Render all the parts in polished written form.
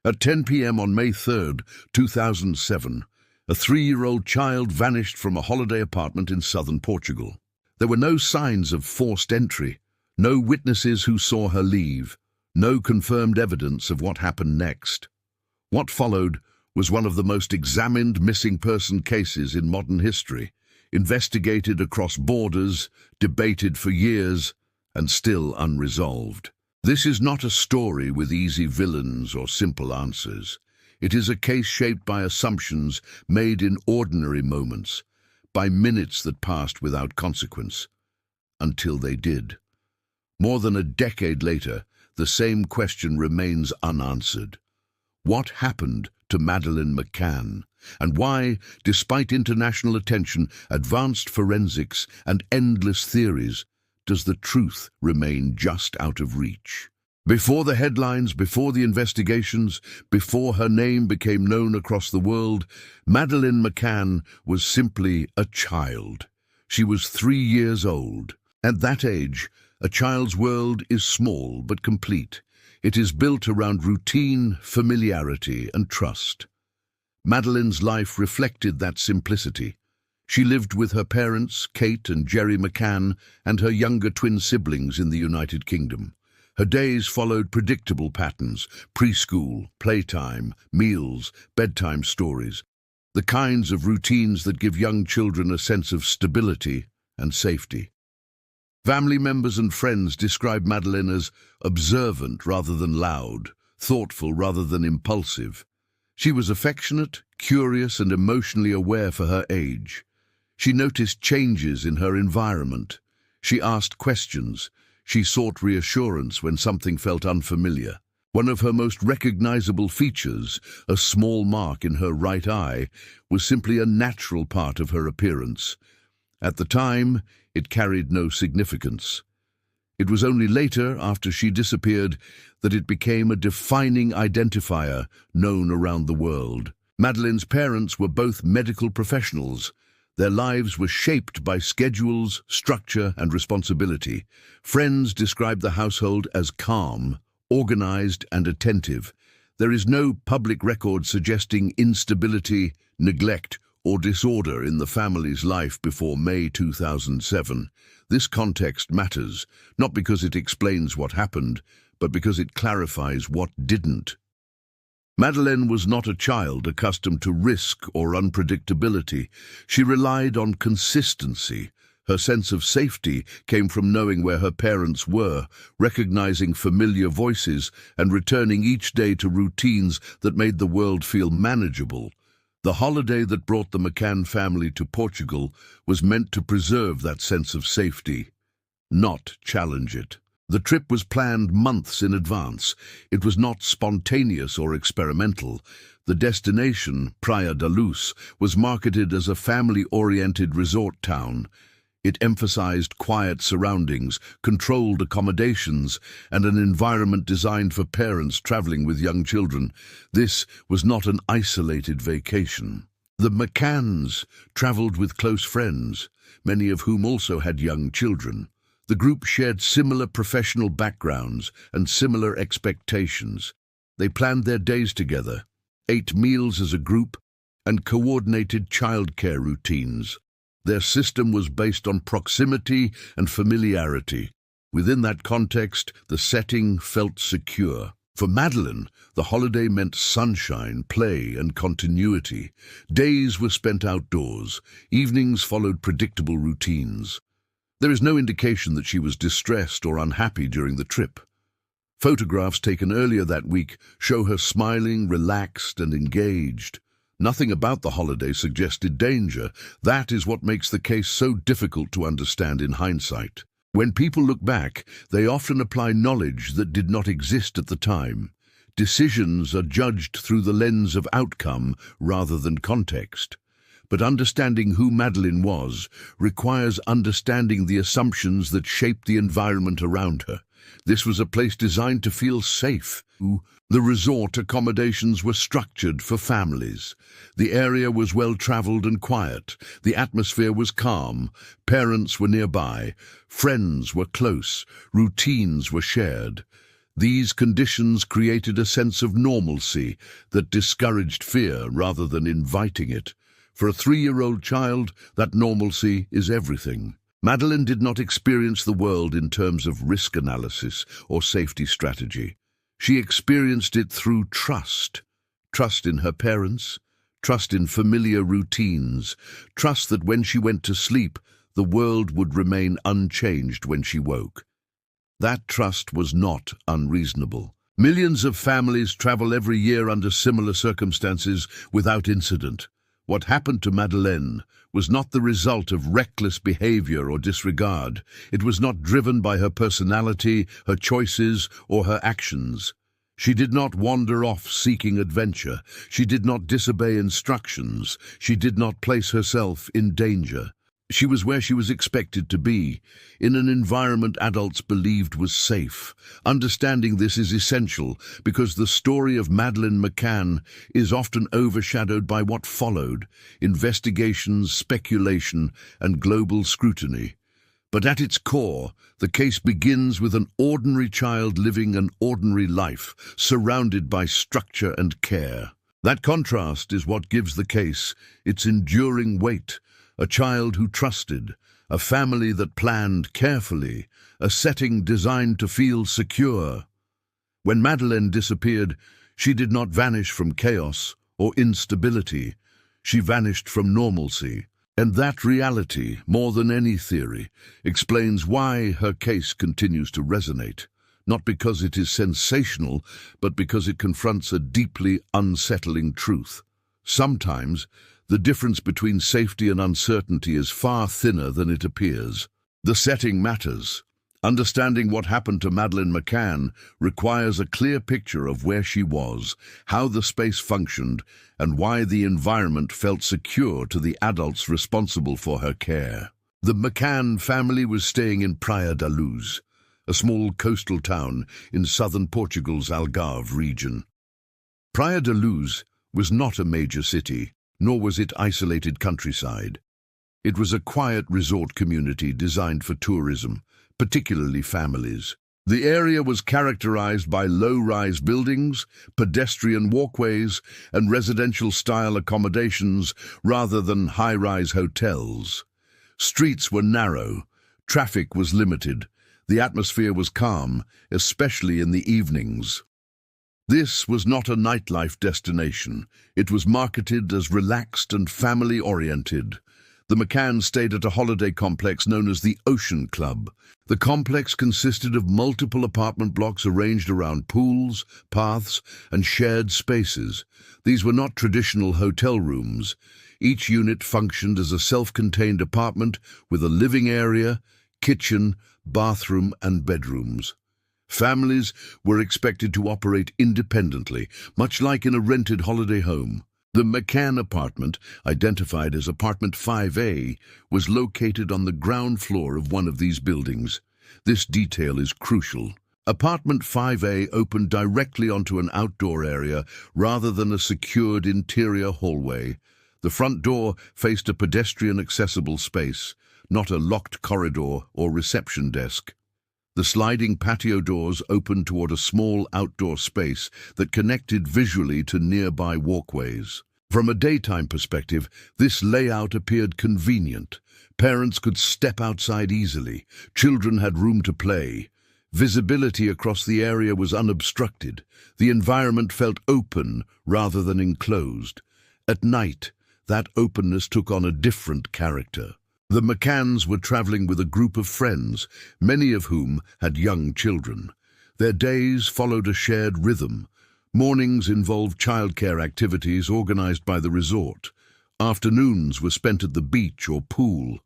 At 10 p.m. on May 3, 2007, a 3-year-old child vanished from a holiday apartment in southern Portugal. There were no signs of forced entry, no witnesses who saw her leave, no confirmed evidence of what happened next. What followed was one of the most examined missing person cases in modern history, investigated across borders, debated for years, and still unresolved. This is not a story with easy villains or simple answers. It is a case shaped by assumptions made in ordinary moments, by minutes that passed without consequence, until they did. More than a decade later, the same question remains unanswered. What happened to Madeleine McCann, and why, despite international attention, advanced forensics, and endless theories, does the truth remain just out of reach? Before the headlines, before the investigations, before her name became known across the world, Madeleine McCann was simply a child. She was 3 years old. At that age, a child's world is small but complete. It is built around routine, familiarity, and trust. Madeleine's life reflected that simplicity. She lived with her parents, Kate and Jerry McCann, and her younger twin siblings in the United Kingdom. Her days followed predictable patterns: preschool, playtime, meals, bedtime stories, the kinds of routines that give young children a sense of stability and safety. Family members and friends describe Madeleine as observant rather than loud, thoughtful rather than impulsive. She was affectionate, curious, and emotionally aware for her age. She noticed changes in her environment. She asked questions. She sought reassurance when something felt unfamiliar. One of her most recognizable features, a small mark in her right eye, was simply a natural part of her appearance. At the time, it carried no significance. It was only later, after she disappeared, that it became a defining identifier known around the world. Madeleine's parents were both medical professionals. Their lives were shaped by schedules, structure, and responsibility. Friends described the household as calm, organized, and attentive. There is no public record suggesting instability, neglect, or disorder in the family's life before May 2007. This context matters, not because it explains what happened, but because it clarifies what didn't. Madeleine was not a child accustomed to risk or unpredictability. She relied on consistency. Her sense of safety came from knowing where her parents were, recognizing familiar voices, and returning each day to routines that made the world feel manageable. The holiday that brought the McCann family to Portugal was meant to preserve that sense of safety, not challenge it. The trip was planned months in advance. It was not spontaneous or experimental. The destination, Praia da Luz, was marketed as a family-oriented resort town. It emphasized quiet surroundings, controlled accommodations, and an environment designed for parents traveling with young children. This was not an isolated vacation. The McCanns traveled with close friends, many of whom also had young children. The group shared similar professional backgrounds and similar expectations. They planned their days together, ate meals as a group, and coordinated childcare routines. Their system was based on proximity and familiarity. Within that context, the setting felt secure. For Madeleine, the holiday meant sunshine, play, and continuity. Days were spent outdoors. Evenings followed predictable routines. There is no indication that she was distressed or unhappy during the trip. Photographs taken earlier that week show her smiling, relaxed, and engaged. Nothing about the holiday suggested danger. That is what makes the case so difficult to understand in hindsight. When people look back, they often apply knowledge that did not exist at the time. Decisions are judged through the lens of outcome rather than context. But understanding who Madeleine was requires understanding the assumptions that shaped the environment around her. This was a place designed to feel safe. The resort accommodations were structured for families. The area was well-traveled and quiet. The atmosphere was calm. Parents were nearby. Friends were close. Routines were shared. These conditions created a sense of normalcy that discouraged fear rather than inviting it. For a 3-year-old child, that normalcy is everything. Madeleine did not experience the world in terms of risk analysis or safety strategy. She experienced it through trust. Trust in her parents, trust in familiar routines, trust that when she went to sleep, the world would remain unchanged when she woke. That trust was not unreasonable. Millions of families travel every year under similar circumstances without incident. What happened to Madeleine was not the result of reckless behavior or disregard. It was not driven by her personality, her choices, or her actions. She did not wander off seeking adventure. She did not disobey instructions. She did not place herself in danger. She was where she was expected to be, in an environment adults believed was safe. Understanding this is essential because the story of Madeleine McCann is often overshadowed by what followed: investigations, speculation, and global scrutiny. But at its core, the case begins with an ordinary child living an ordinary life, surrounded by structure and care. That contrast is what gives the case its enduring weight. A child who trusted, a family that planned carefully, a setting designed to feel secure. When Madeleine disappeared, she did not vanish from chaos or instability. She vanished from normalcy. And that reality, more than any theory, explains why her case continues to resonate. Not because it is sensational, but because it confronts a deeply unsettling truth. Sometimes, the difference between safety and uncertainty is far thinner than it appears. The setting matters. Understanding what happened to Madeleine McCann requires a clear picture of where she was, how the space functioned, and why the environment felt secure to the adults responsible for her care. The McCann family was staying in Praia da Luz, a small coastal town in southern Portugal's Algarve region. Praia da Luz was not a major city, nor was it isolated countryside. It was a quiet resort community designed for tourism, particularly families. The area was characterized by low-rise buildings, pedestrian walkways, and residential-style accommodations rather than high-rise hotels. Streets were narrow, traffic was limited, the atmosphere was calm, especially in the evenings. This was not a nightlife destination. It was marketed as relaxed and family-oriented. The McCanns stayed at a holiday complex known as the Ocean Club. The complex consisted of multiple apartment blocks arranged around pools, paths, and shared spaces. These were not traditional hotel rooms. Each unit functioned as a self-contained apartment with a living area, kitchen, bathroom, and bedrooms. Families were expected to operate independently, much like in a rented holiday home. The McCann apartment, identified as Apartment 5A, was located on the ground floor of one of these buildings. This detail is crucial. Apartment 5A opened directly onto an outdoor area rather than a secured interior hallway. The front door faced a pedestrian-accessible space, not a locked corridor or reception desk. The sliding patio doors opened toward a small outdoor space that connected visually to nearby walkways. From a daytime perspective, this layout appeared convenient. Parents could step outside easily. Children had room to play. Visibility across the area was unobstructed. The environment felt open rather than enclosed. At night, that openness took on a different character. The McCanns were traveling with a group of friends, many of whom had young children. Their days followed a shared rhythm. Mornings involved childcare activities organized by the resort. Afternoons were spent at the beach or pool.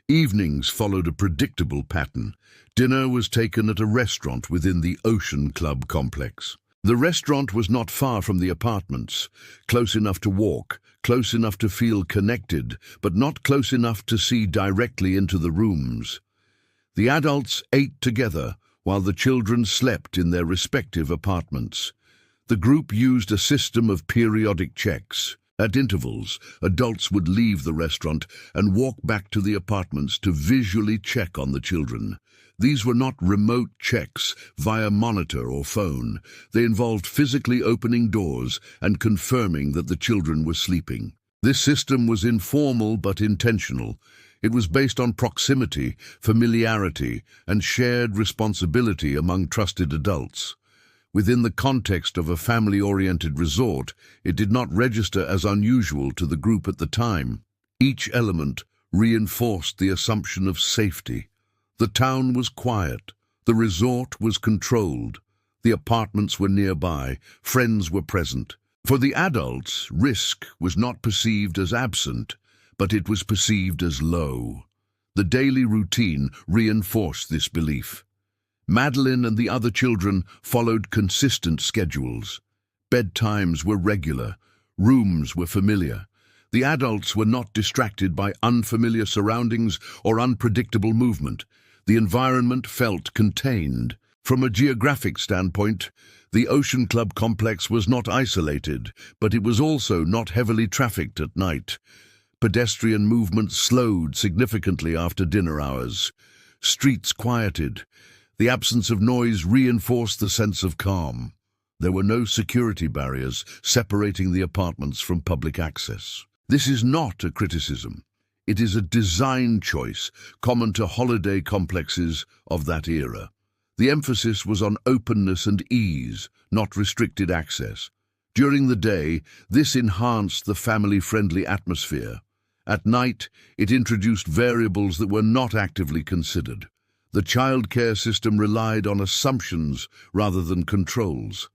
Evenings followed a predictable pattern. Dinner was taken at a restaurant within the Ocean Club complex. The restaurant was not far from the apartments, close enough to walk, close enough to feel connected, but not close enough to see directly into the rooms. The adults ate together while the children slept in their respective apartments. The group used a system of periodic checks. At intervals, adults would leave the restaurant and walk back to the apartments to visually check on the children. These were not remote checks via monitor or phone. They involved physically opening doors and confirming that the children were sleeping. This system was informal but intentional. It was based on proximity, familiarity, and shared responsibility among trusted adults. Within the context of a family-oriented resort, it did not register as unusual to the group at the time. Each element reinforced the assumption of safety. The town was quiet, the resort was controlled, the apartments were nearby, friends were present. For the adults, risk was not perceived as absent, but it was perceived as low. The daily routine reinforced this belief. Madeleine and the other children followed consistent schedules. Bedtimes were regular, rooms were familiar. The adults were not distracted by unfamiliar surroundings or unpredictable movement. The environment felt contained. From a geographic standpoint, the Ocean Club complex was not isolated, but it was also not heavily trafficked at night. Pedestrian movement slowed significantly after dinner hours. Streets quieted. The absence of noise reinforced the sense of calm. There were no security barriers separating the apartments from public access. This is not a criticism. It is a design choice common to holiday complexes of that era. The emphasis was on openness and ease, not restricted access. During the day, this enhanced the family-friendly atmosphere. At night, it introduced variables that were not actively considered. The childcare system relied on assumptions rather than controls.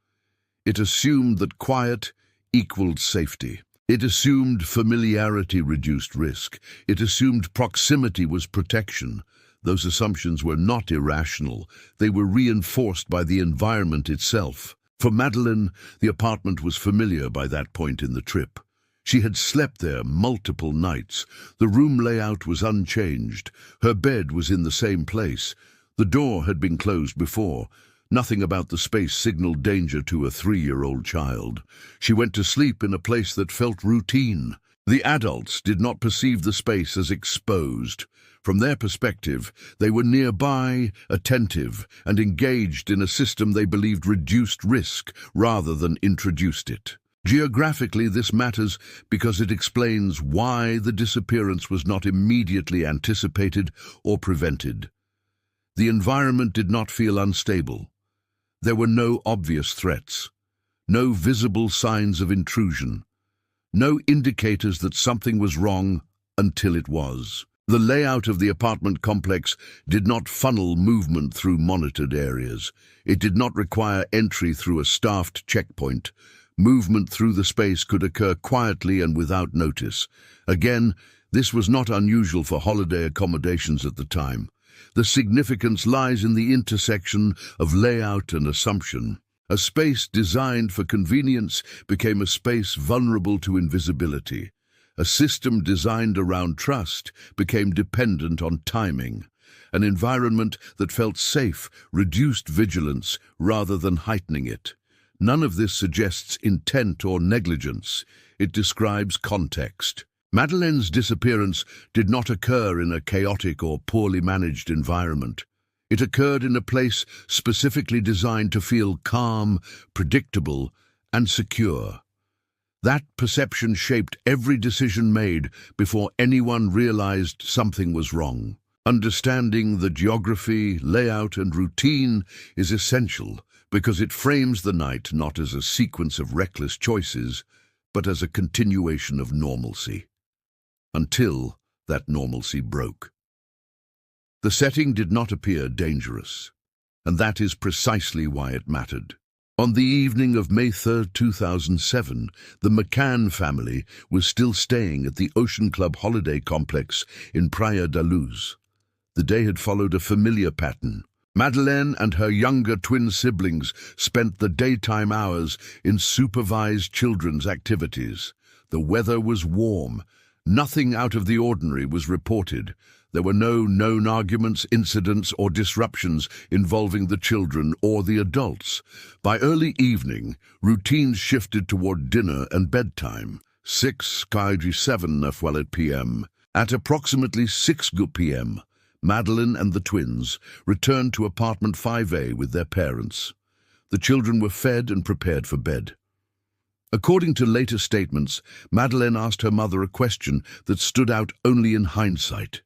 It assumed that quiet equaled safety. It assumed familiarity reduced risk. It assumed proximity was protection. Those assumptions were not irrational. They were reinforced by the environment itself. For Madeleine, the apartment was familiar by that point in the trip. She had slept there multiple nights. The room layout was unchanged. Her bed was in the same place. The door had been closed before. Nothing about the space signaled danger to a 3-year-old child. She went to sleep in a place that felt routine. The adults did not perceive the space as exposed. From their perspective, they were nearby, attentive, and engaged in a system they believed reduced risk rather than introduced it. Geographically, this matters because it explains why the disappearance was not immediately anticipated or prevented. The environment did not feel unstable. There were no obvious threats, no visible signs of intrusion, no indicators that something was wrong until it was. The layout of the apartment complex did not funnel movement through monitored areas. It did not require entry through a staffed checkpoint. Movement through the space could occur quietly and without notice. Again, this was not unusual for holiday accommodations at the time. The significance lies in the intersection of layout and assumption. A space designed for convenience became a space vulnerable to invisibility. A system designed around trust became dependent on timing. An environment that felt safe reduced vigilance rather than heightening it. None of this suggests intent or negligence. It describes context. Madeleine's disappearance did not occur in a chaotic or poorly managed environment. It occurred in a place specifically designed to feel calm, predictable, and secure. That perception shaped every decision made before anyone realized something was wrong. Understanding the geography, layout, and routine is essential because it frames the night not as a sequence of reckless choices, but as a continuation of normalcy. Until that normalcy broke. The setting did not appear dangerous, and that is precisely why it mattered. On the evening of May 3, 2007, the McCann family was still staying at the Ocean Club holiday complex in Praia da Luz. The day had followed a familiar pattern. Madeleine and her younger twin siblings spent the daytime hours in supervised children's activities. The weather was warm. Nothing out of the ordinary was reported. There were no known arguments, incidents, or disruptions involving the children or the adults. By early evening, routines shifted toward dinner and bedtime. 6:47 p.m. At approximately 6 p.m., Madeleine and the twins returned to apartment 5A with their parents. The children were fed and prepared for bed. According to later statements, Madeleine asked her mother a question that stood out only in hindsight,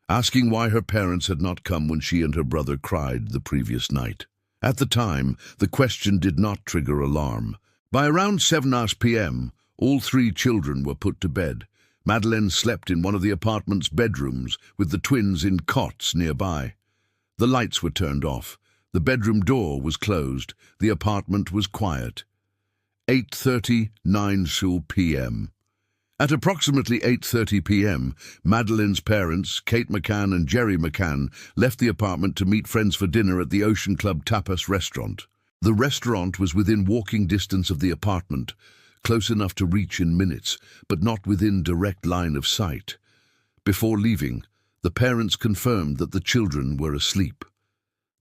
asking why her parents had not come when she and her brother cried the previous night. At the time, the question did not trigger alarm. By around 7 p.m., all three children were put to bed. Madeleine slept in one of the apartment's bedrooms with the twins in cots nearby. The lights were turned off. The bedroom door was closed. The apartment was quiet. 8:39 p.m. At approximately 8:30 p.m., Madeleine's parents, Kate McCann and Jerry McCann, left the apartment to meet friends for dinner at the Ocean Club Tapas restaurant. The restaurant was within walking distance of the apartment, close enough to reach in minutes, but not within direct line of sight. Before leaving, the parents confirmed that the children were asleep.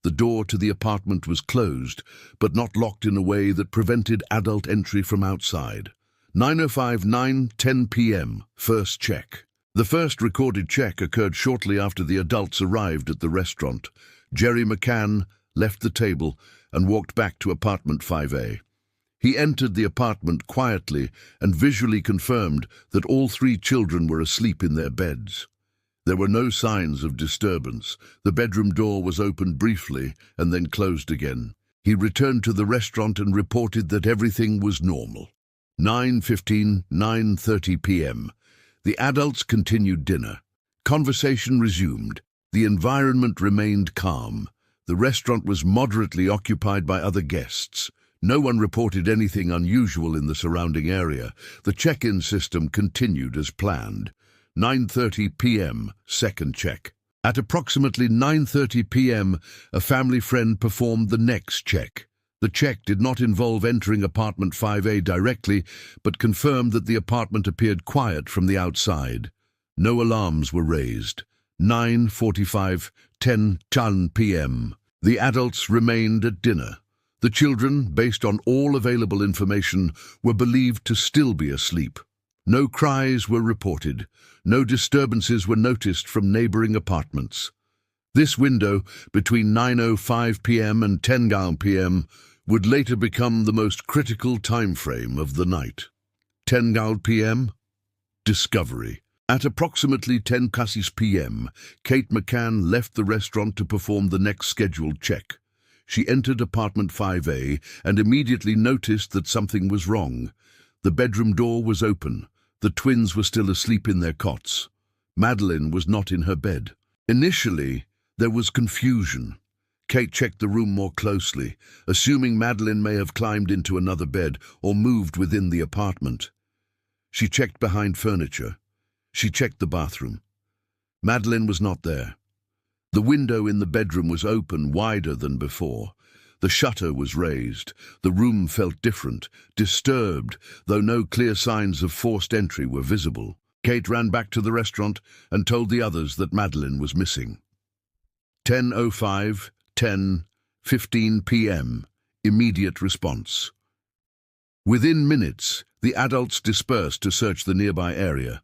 The door to the apartment was closed, but not locked in a way that prevented adult entry from outside. 9:05, 9:10 p.m. First check. The first recorded check occurred shortly after the adults arrived at the restaurant. Jerry McCann left the table and walked back to apartment 5A. He entered the apartment quietly and visually confirmed that all three children were asleep in their beds. There were no signs of disturbance. The bedroom door was opened briefly and then closed again. He returned to the restaurant and reported that everything was normal. 9:15, 9:30 p.m. The adults continued dinner. Conversation resumed. The environment remained calm. The restaurant was moderately occupied by other guests. No one reported anything unusual in the surrounding area. The check-in system continued as planned. 9:30 p.m. Second check. At approximately 9:30 p.m., a family friend performed the next check. The check did not involve entering apartment 5A directly, but confirmed that the apartment appeared quiet from the outside. No alarms were raised. 9:45, 10 p.m. The adults remained at dinner. The children, based on all available information, were believed to still be asleep. No cries were reported. No disturbances were noticed from neighboring apartments. This window, between 9:05 p.m. and 10 p.m., would later become the most critical time frame of the night. 10 p.m. Discovery. At approximately 10 p.m., Kate McCann left the restaurant to perform the next scheduled check. She entered apartment 5A and immediately noticed that something was wrong. The bedroom door was open. The twins were still asleep in their cots. Madeleine was not in her bed. Initially, there was confusion. Kate checked the room more closely, assuming Madeleine may have climbed into another bed or moved within the apartment. She checked behind furniture. She checked the bathroom. Madeleine was not there. The window in the bedroom was open, wider than before. The shutter was raised. The room felt different, disturbed, though no clear signs of forced entry were visible. Kate ran back to the restaurant and told the others that Madeleine was missing. 10:05, 10:15 p.m. Immediate response. Within minutes, the adults dispersed to search the nearby area.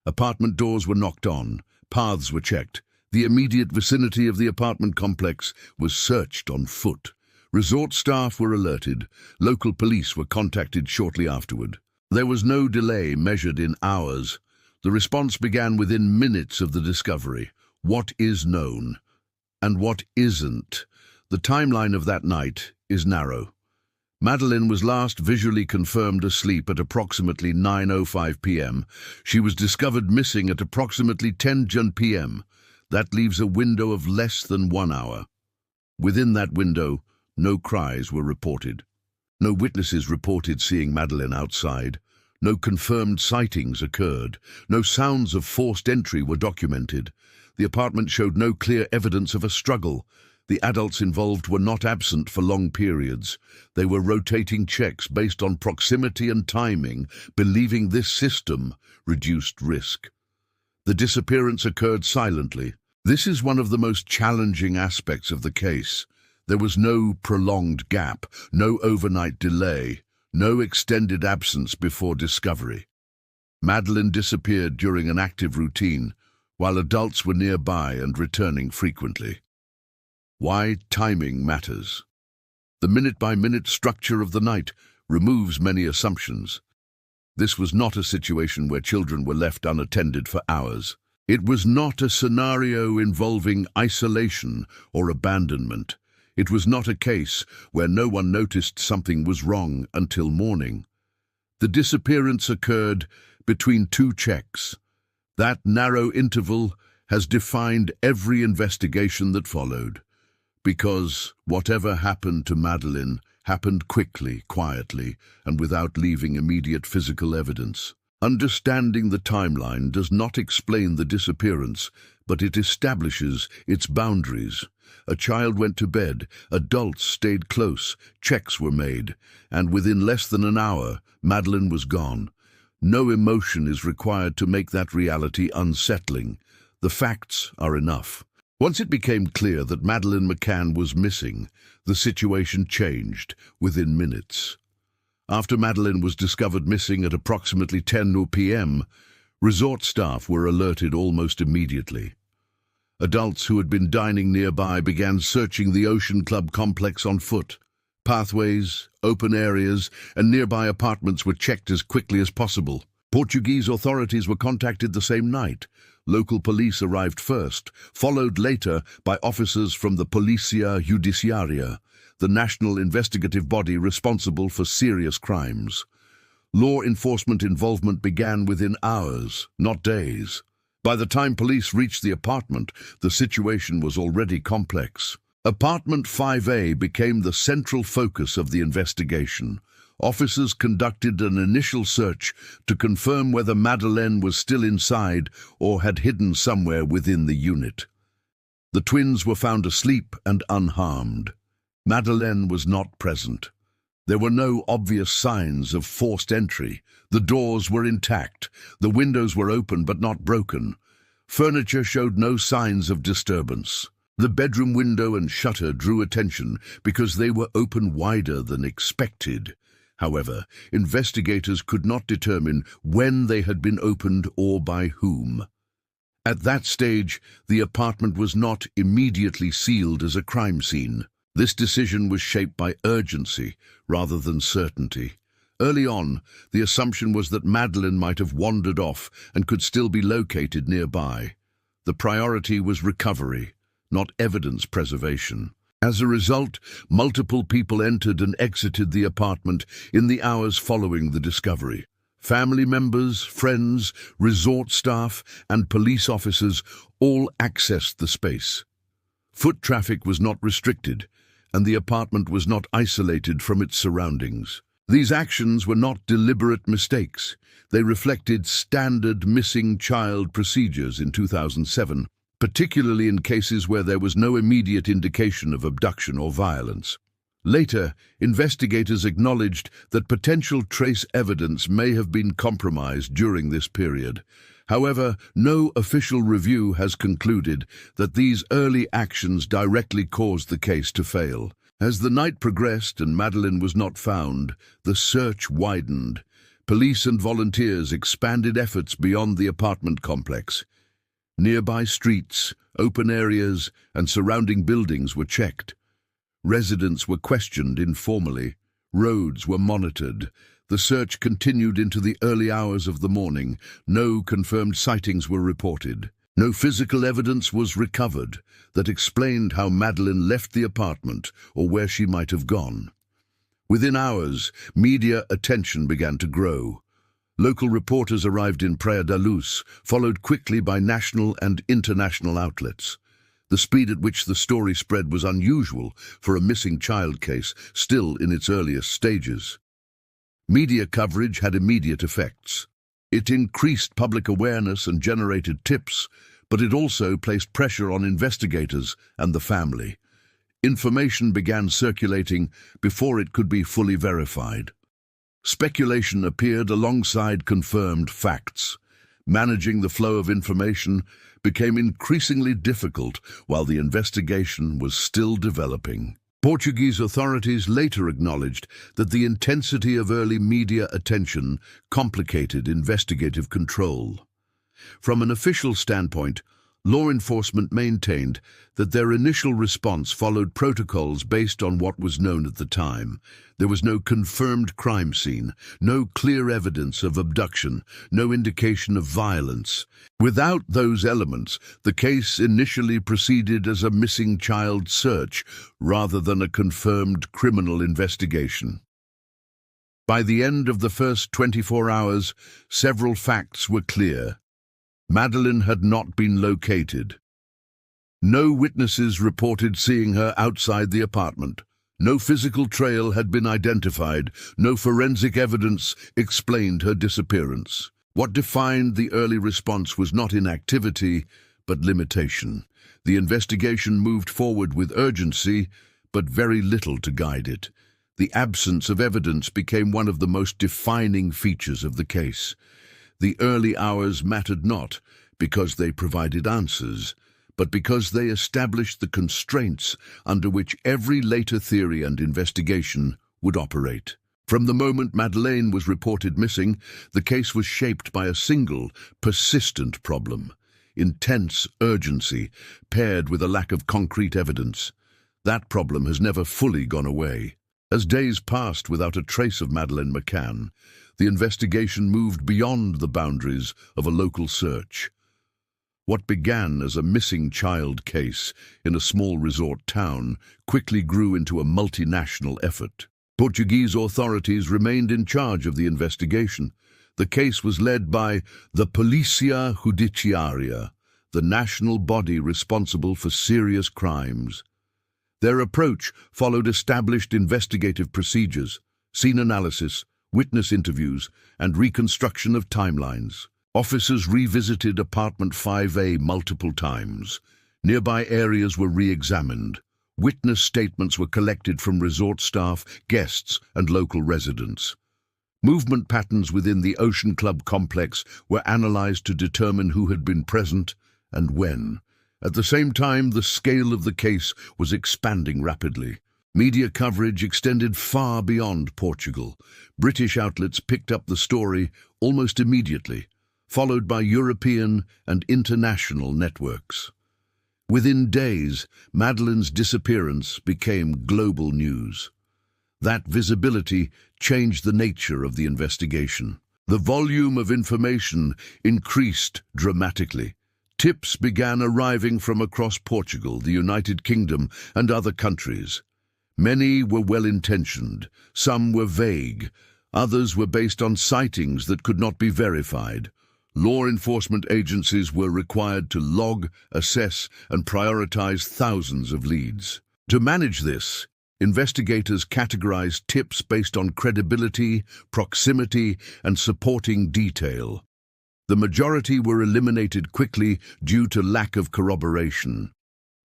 Apartment doors were knocked on. Paths were checked. The immediate vicinity of the apartment complex was searched on foot. Resort staff were alerted. Local police were contacted shortly afterward. There was no delay measured in hours. The response began within minutes of the discovery. What is known and what isn't? The timeline of that night is narrow. Madeleine was last visually confirmed asleep at approximately 9:05 p.m. She was discovered missing at approximately 10 p.m. That leaves a window of less than 1 hour. Within that window, no cries were reported. No witnesses reported seeing Madeleine outside. No confirmed sightings occurred. No sounds of forced entry were documented. The apartment showed no clear evidence of a struggle. The adults involved were not absent for long periods. They were rotating checks based on proximity and timing, believing this system reduced risk. The disappearance occurred silently. This is one of the most challenging aspects of the case. There was no prolonged gap, no overnight delay, no extended absence before discovery. Madeleine disappeared during an active routine, while adults were nearby and returning frequently. Why timing matters. The minute-by-minute structure of the night removes many assumptions. This was not a situation where children were left unattended for hours. It was not a scenario involving isolation or abandonment. It was not a case where no one noticed something was wrong until morning. The disappearance occurred between two checks. That narrow interval has defined every investigation that followed, because whatever happened to Madeleine happened quickly, quietly, and without leaving immediate physical evidence. Understanding the timeline does not explain the disappearance, but it establishes its boundaries. A child went to bed, adults stayed close, checks were made, and within less than an hour, Madeleine was gone. No emotion is required to make that reality unsettling. The facts are enough. Once it became clear that Madeleine McCann was missing, the situation changed within minutes. After Madeleine was discovered missing at approximately 10 p.m., resort staff were alerted almost immediately. Adults who had been dining nearby began searching the Ocean Club complex on foot. Pathways, open areas, and nearby apartments were checked as quickly as possible. Portuguese authorities were contacted the same night. Local police arrived first, followed later by officers from the Polícia Judiciária, the national investigative body responsible for serious crimes. Law enforcement involvement began within hours, not days. By the time police reached the apartment, the situation was already complex. Apartment 5A became the central focus of the investigation. Officers conducted an initial search to confirm whether Madeleine was still inside or had hidden somewhere within the unit. The twins were found asleep and unharmed. Madeleine was not present. There were no obvious signs of forced entry. The doors were intact. The windows were open but not broken. Furniture showed no signs of disturbance. The bedroom window and shutter drew attention because they were open wider than expected. However, investigators could not determine when they had been opened or by whom. At that stage, the apartment was not immediately sealed as a crime scene. This decision was shaped by urgency rather than certainty. Early on, the assumption was that Madeleine might have wandered off and could still be located nearby. The priority was recovery, not evidence preservation. As a result, multiple people entered and exited the apartment in the hours following the discovery. Family members, friends, resort staff, and police officers all accessed the space. Foot traffic was not restricted, and the apartment was not isolated from its surroundings. These actions were not deliberate mistakes. They reflected standard missing child procedures in 2007, particularly in cases where there was no immediate indication of abduction or violence. Later, investigators acknowledged that potential trace evidence may have been compromised during this period. However, no official review has concluded that these early actions directly caused the case to fail. As the night progressed and Madeleine was not found, the search widened. Police and volunteers expanded efforts beyond the apartment complex. Nearby streets, open areas, and surrounding buildings were checked. Residents were questioned informally. Roads were monitored. The search continued into the early hours of the morning. No confirmed sightings were reported. No physical evidence was recovered that explained how Madeleine left the apartment or where she might have gone. Within hours, media attention began to grow. Local reporters arrived in Praia da Luz, followed quickly by national and international outlets. The speed at which the story spread was unusual for a missing child case still in its earliest stages. Media coverage had immediate effects. It increased public awareness and generated tips, but it also placed pressure on investigators and the family. Information began circulating before it could be fully verified. Speculation appeared alongside confirmed facts. Managing the flow of information became increasingly difficult while the investigation was still developing. Portuguese authorities later acknowledged that the intensity of early media attention complicated investigative control. From an official standpoint, law enforcement maintained that their initial response followed protocols based on what was known at the time. There was no confirmed crime scene, no clear evidence of abduction, no indication of violence. Without those elements, the case initially proceeded as a missing child search rather than a confirmed criminal investigation. By the end of the first 24 hours, several facts were clear. Madeleine had not been located. No witnesses reported seeing her outside the apartment. No physical trail had been identified. No forensic evidence explained her disappearance. What defined the early response was not inactivity, but limitation. The investigation moved forward with urgency, but very little to guide it. The absence of evidence became one of the most defining features of the case. The early hours mattered not because they provided answers, but because they established the constraints under which every later theory and investigation would operate. From the moment Madeleine was reported missing, the case was shaped by a single, persistent problem: intense urgency, paired with a lack of concrete evidence. That problem has never fully gone away. As days passed without a trace of Madeleine McCann, the investigation moved beyond the boundaries of a local search. What began as a missing child case in a small resort town quickly grew into a multinational effort. Portuguese authorities remained in charge of the investigation. The case was led by the Polícia Judiciária, the national body responsible for serious crimes. Their approach followed established investigative procedures: scene analysis, witness interviews, and reconstruction of timelines. Officers revisited apartment 5A multiple times. Nearby areas were re-examined. Witness statements were collected from resort staff, guests, and local residents. Movement patterns within the Ocean Club complex were analyzed to determine who had been present and when. At the same time, the scale of the case was expanding rapidly. Media coverage extended far beyond Portugal. British outlets picked up the story almost immediately, followed by European and international networks. Within days, Madeleine's disappearance became global news. That visibility changed the nature of the investigation. The volume of information increased dramatically. Tips began arriving from across Portugal, the United Kingdom, and other countries. Many were well-intentioned, some were vague, others were based on sightings that could not be verified. Law enforcement agencies were required to log, assess, and prioritize thousands of leads. To manage this, investigators categorized tips based on credibility, proximity, and supporting detail. The majority were eliminated quickly due to lack of corroboration.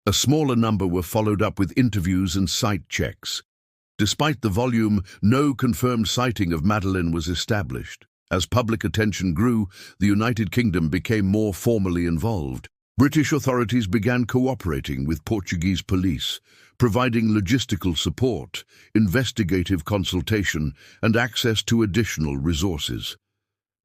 A smaller number were followed up with interviews and site checks. Despite the volume, no confirmed sighting of Madeleine was established. As public attention grew, the United Kingdom became more formally involved. British authorities began cooperating with Portuguese police, providing logistical support, investigative consultation, and access to additional resources.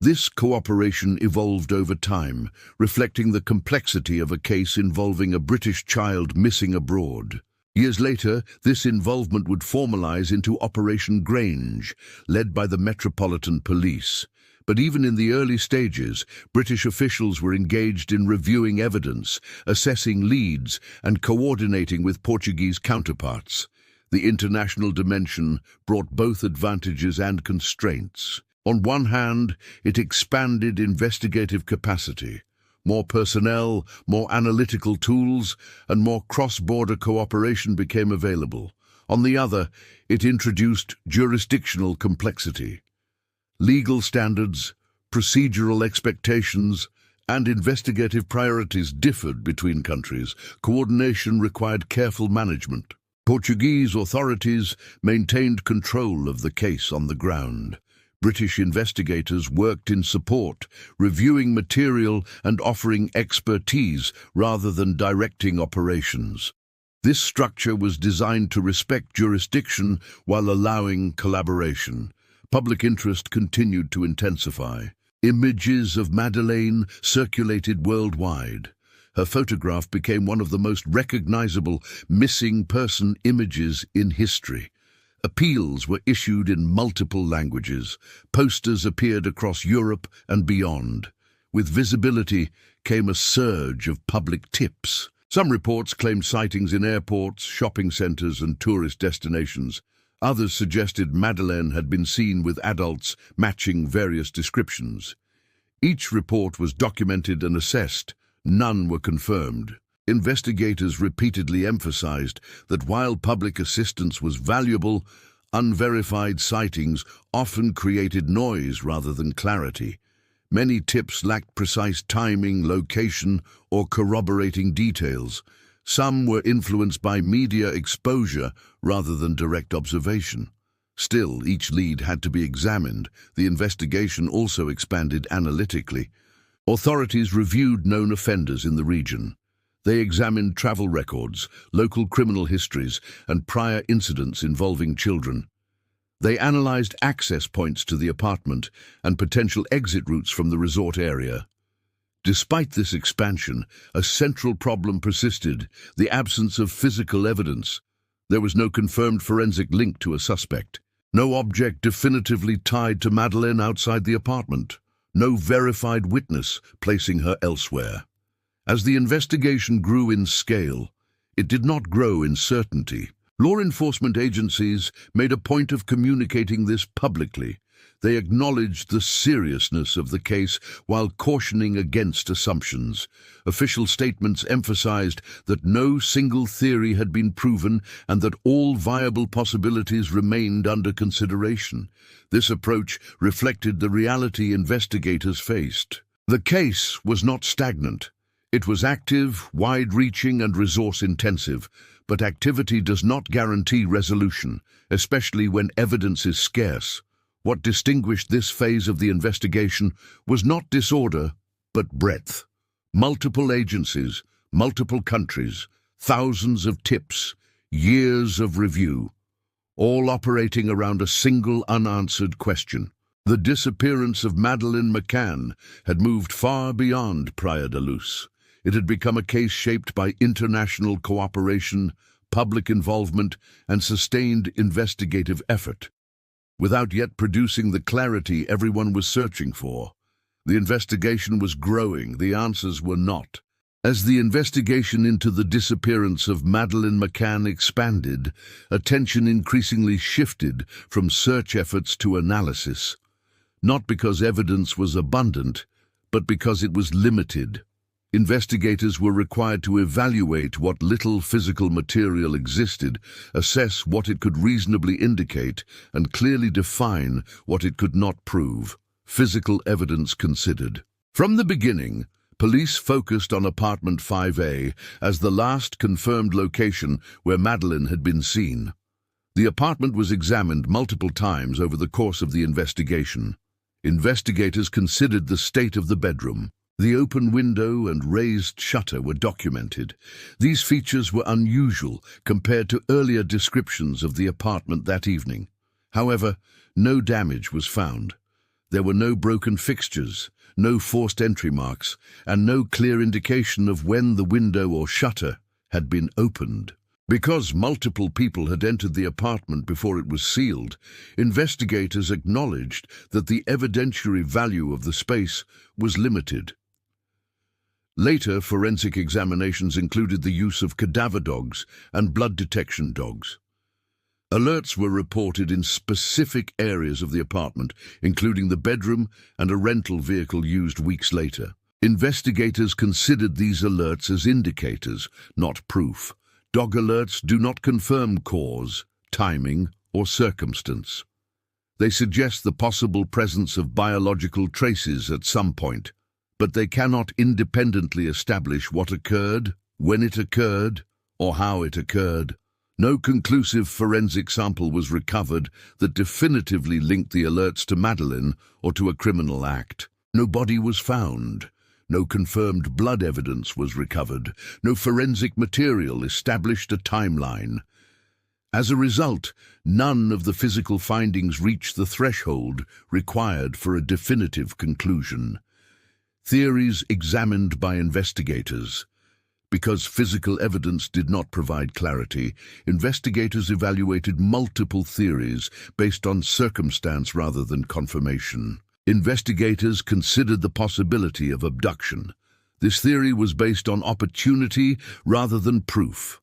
This cooperation evolved over time, reflecting the complexity of a case involving a British child missing abroad. Years later, this involvement would formalize into Operation Grange, led by the Metropolitan Police. But even in the early stages, British officials were engaged in reviewing evidence, assessing leads, and coordinating with Portuguese counterparts. The international dimension brought both advantages and constraints. On one hand, it expanded investigative capacity. More personnel, more analytical tools, and more cross-border cooperation became available. On the other, it introduced jurisdictional complexity. Legal standards, procedural expectations, and investigative priorities differed between countries. Coordination required careful management. Portuguese authorities maintained control of the case on the ground. British investigators worked in support, reviewing material and offering expertise rather than directing operations. This structure was designed to respect jurisdiction while allowing collaboration. Public interest continued to intensify. Images of Madeleine circulated worldwide. Her photograph became one of the most recognizable missing person images in history. Appeals were issued in multiple languages. Posters appeared across Europe and beyond. With visibility came a surge of public tips. Some reports claimed sightings in airports, shopping centers, and tourist destinations. Others suggested Madeleine had been seen with adults matching various descriptions. Each report was documented and assessed. None were confirmed. Investigators repeatedly emphasized that while public assistance was valuable, unverified sightings often created noise rather than clarity. Many tips lacked precise timing, location, or corroborating details. Some were influenced by media exposure rather than direct observation. Still, each lead had to be examined. The investigation also expanded analytically. Authorities reviewed known offenders in the region. They examined travel records, local criminal histories, and prior incidents involving children. They analyzed access points to the apartment and potential exit routes from the resort area. Despite this expansion, a central problem persisted: the absence of physical evidence. There was no confirmed forensic link to a suspect. No object definitively tied to Madeleine outside the apartment. No verified witness placing her elsewhere. As the investigation grew in scale, it did not grow in certainty. Law enforcement agencies made a point of communicating this publicly. They acknowledged the seriousness of the case while cautioning against assumptions. Official statements emphasized that no single theory had been proven and that all viable possibilities remained under consideration. This approach reflected the reality investigators faced. The case was not stagnant. It was active, wide-reaching, and resource-intensive, but activity does not guarantee resolution, especially when evidence is scarce. What distinguished this phase of the investigation was not disorder, but breadth. Multiple agencies, multiple countries, thousands of tips, years of review, all operating around a single unanswered question. The disappearance of Madeleine McCann had moved far beyond Praia da Luz. It had become a case shaped by international cooperation, public involvement, and sustained investigative effort. Without yet producing the clarity everyone was searching for, the investigation was growing, the answers were not. As the investigation into the disappearance of Madeleine McCann expanded, attention increasingly shifted from search efforts to analysis. Not because evidence was abundant, but because it was limited. Investigators were required to evaluate what little physical material existed, assess what it could reasonably indicate, and clearly define what it could not prove. Physical evidence considered. From the beginning, police focused on apartment 5A as the last confirmed location where Madeleine had been seen. The apartment was examined multiple times over the course of the investigation. Investigators considered the state of the bedroom. The open window and raised shutter were documented. These features were unusual compared to earlier descriptions of the apartment that evening. However, no damage was found. There were no broken fixtures, no forced entry marks, and no clear indication of when the window or shutter had been opened. Because multiple people had entered the apartment before it was sealed, investigators acknowledged that the evidentiary value of the space was limited. Later, forensic examinations included the use of cadaver dogs and blood detection dogs. Alerts were reported in specific areas of the apartment, including the bedroom and a rental vehicle used weeks later. Investigators considered these alerts as indicators, not proof. Dog alerts do not confirm cause, timing, or circumstance. They suggest the possible presence of biological traces at some point, but they cannot independently establish what occurred, when it occurred, or how it occurred. No conclusive forensic sample was recovered that definitively linked the alerts to Madeleine or to a criminal act. No body was found. No confirmed blood evidence was recovered. No forensic material established a timeline. As a result, none of the physical findings reached the threshold required for a definitive conclusion. Theories examined by investigators. Because physical evidence did not provide clarity, investigators evaluated multiple theories based on circumstance rather than confirmation. Investigators considered the possibility of abduction. This theory was based on opportunity rather than proof.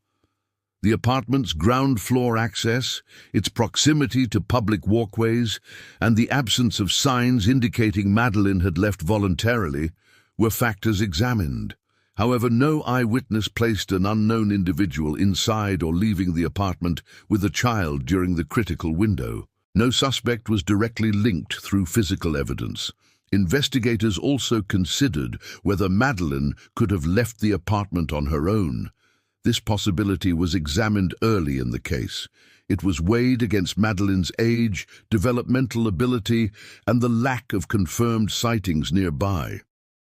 The apartment's ground floor access, its proximity to public walkways, and the absence of signs indicating Madeleine had left voluntarily were factors examined. However, no eyewitness placed an unknown individual inside or leaving the apartment with a child during the critical window. No suspect was directly linked through physical evidence. Investigators also considered whether Madeleine could have left the apartment on her own. This possibility was examined early in the case. It was weighed against Madeleine's age, developmental ability, and the lack of confirmed sightings nearby.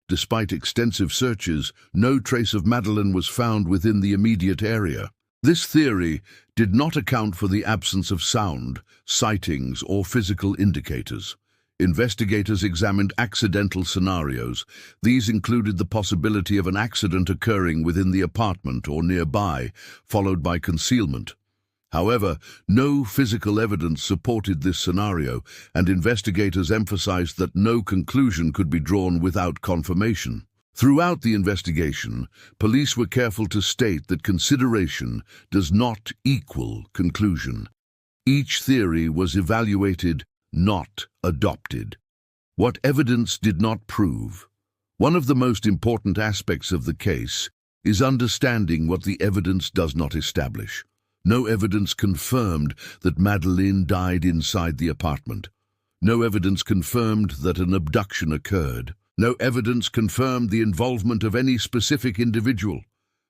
Despite extensive searches, no trace of Madeleine was found within the immediate area. This theory did not account for the absence of sound, sightings, or physical indicators. Investigators examined accidental scenarios. These included the possibility of an accident occurring within the apartment or nearby, followed by concealment. However, no physical evidence supported this scenario, and investigators emphasized that no conclusion could be drawn without confirmation. Throughout the investigation, police were careful to state that consideration does not equal conclusion. Each theory was evaluated, not adopted. What evidence did not prove? One of the most important aspects of the case is understanding what the evidence does not establish. No evidence confirmed that Madeleine died inside the apartment. No evidence confirmed that an abduction occurred. No evidence confirmed the involvement of any specific individual.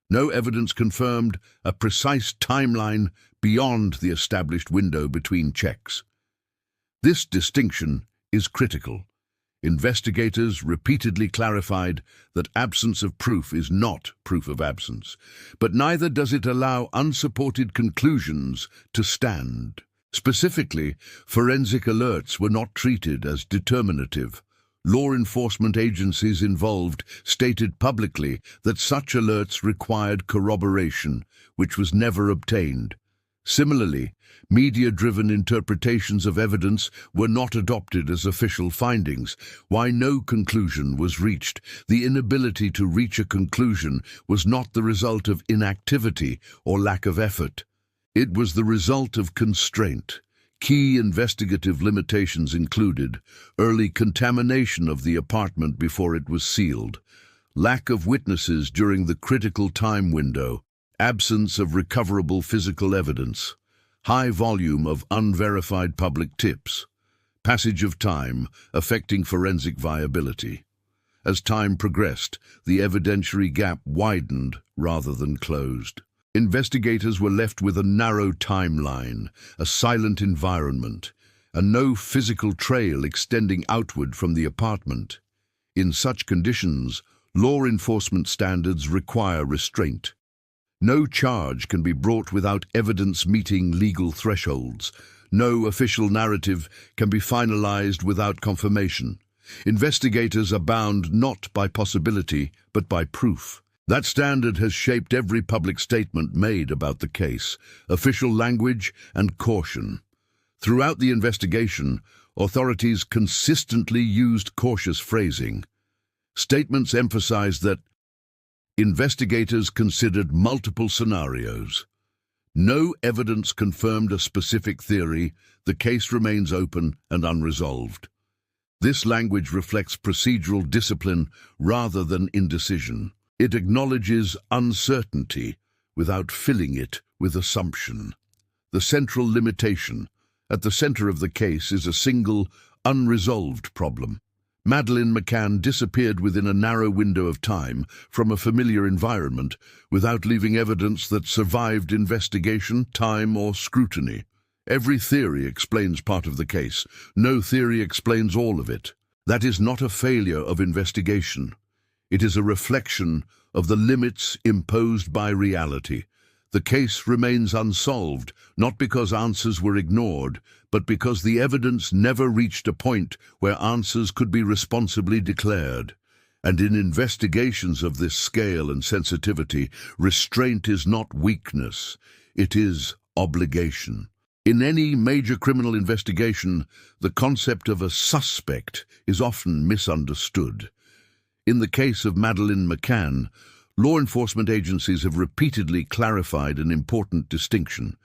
No evidence confirmed a precise timeline beyond the established window between checks. This distinction is critical. Investigators repeatedly clarified that absence of proof is not proof of absence, but neither does it allow unsupported conclusions to stand. Specifically, forensic alerts were not treated as determinative. Law enforcement agencies involved stated publicly that such alerts required corroboration, which was never obtained. Similarly, media-driven interpretations of evidence were not adopted as official findings. Why no conclusion was reached? The inability to reach a conclusion was not the result of inactivity or lack of effort. It was the result of constraint. Key investigative limitations included early contamination of the apartment before it was sealed, lack of witnesses during the critical time window, absence of recoverable physical evidence, high volume of unverified public tips, passage of time affecting forensic viability. As time progressed, the evidentiary gap widened rather than closed. Investigators were left with a narrow timeline, a silent environment, and no physical trail extending outward from the apartment. In such conditions, law enforcement standards require restraint. No charge can be brought without evidence meeting legal thresholds. No official narrative can be finalized without confirmation. Investigators are bound not by possibility, but by proof. That standard has shaped every public statement made about the case, official language and caution. Throughout the investigation, authorities consistently used cautious phrasing. Statements emphasized that investigators considered multiple scenarios. No evidence confirmed a specific theory. The case remains open and unresolved. This language reflects procedural discipline rather than indecision. It acknowledges uncertainty without filling it with assumption. The central limitation. At the center of the case is a single, unresolved problem. Madeleine McCann disappeared within a narrow window of time from a familiar environment without leaving evidence that survived investigation, time, or scrutiny. Every theory explains part of the case. No theory explains all of it. That is not a failure of investigation. It is a reflection of the limits imposed by reality. The case remains unsolved, not because answers were ignored, but because the evidence never reached a point where answers could be responsibly declared. And in investigations of this scale and sensitivity, restraint is not weakness, it is obligation. In any major criminal investigation, the concept of a suspect is often misunderstood. In the case of Madeleine McCann, law enforcement agencies have repeatedly clarified an important distinction.